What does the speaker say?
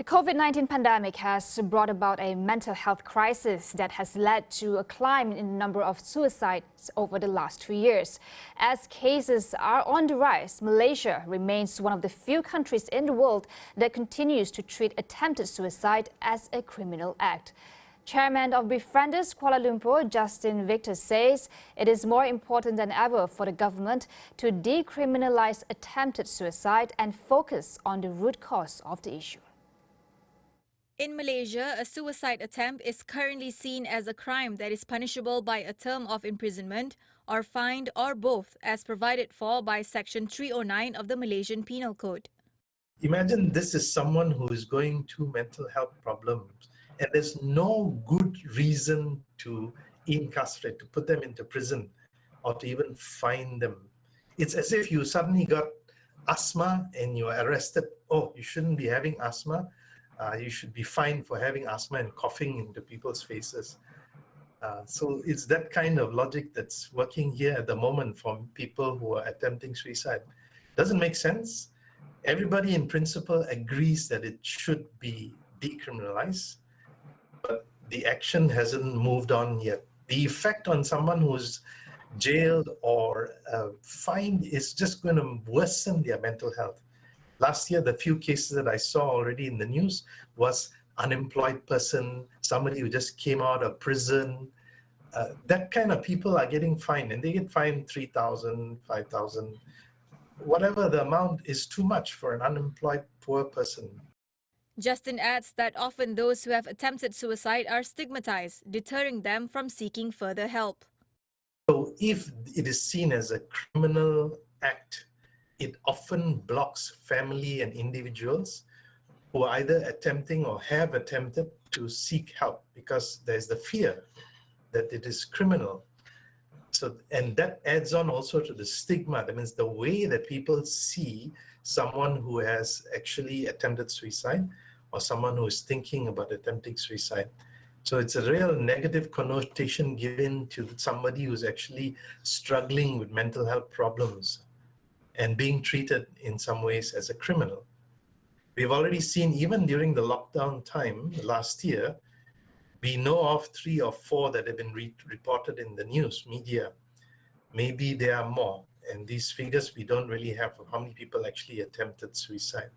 COVID-19 pandemic has brought about a mental health crisis that has led to a climb in the number of suicides over the last 2 years. As cases are on the rise, Malaysia remains one of the few countries in the world that continues to treat attempted suicide as a criminal act. Chairman of Befrienders Kuala Lumpur, Justin Victor, says it is more important than ever for the government to decriminalise attempted suicide and focus on the root cause of the issue. In Malaysia, a suicide attempt is currently seen as a crime that is punishable by a term of imprisonment or fined or both, as provided for by Section 309 of the Malaysian Penal Code. Imagine this is someone who is going through mental health problems and there's no good reason to incarcerate, to put them into prison or to even fine them. It's as if you suddenly got asthma and you are arrested. Oh, you shouldn't be having asthma. You should be fined for having asthma and coughing into people's faces. So it's that kind of logic that's working here at the moment for people who are attempting suicide. Doesn't make sense. Everybody in principle agrees that it should be decriminalized, but the action hasn't moved on yet. The effect on someone who's jailed or fined is just going to worsen their mental health. Last year, the few cases that I saw already in the news was unemployed person, somebody who just came out of prison. That kind of people are getting fined, and they get fined 3,000, 5,000. Whatever the amount is too much for an unemployed poor person. Justin adds that often those who have attempted suicide are stigmatized, deterring them from seeking further help. So if it is seen as a criminal act, it often blocks family and individuals who are either attempting or have attempted to seek help because there's the fear that it is criminal. So, and that adds on also to the stigma. That means the way that people see someone who has actually attempted suicide or someone who is thinking about attempting suicide. So it's a real negative connotation given to somebody who's actually struggling with mental health problems and being treated in some ways as a criminal. We've already seen, even during the lockdown time last year, we know of 3 or 4 that have been reported in the news media. Maybe there are more, and these figures we don't really have of how many people actually attempted suicide.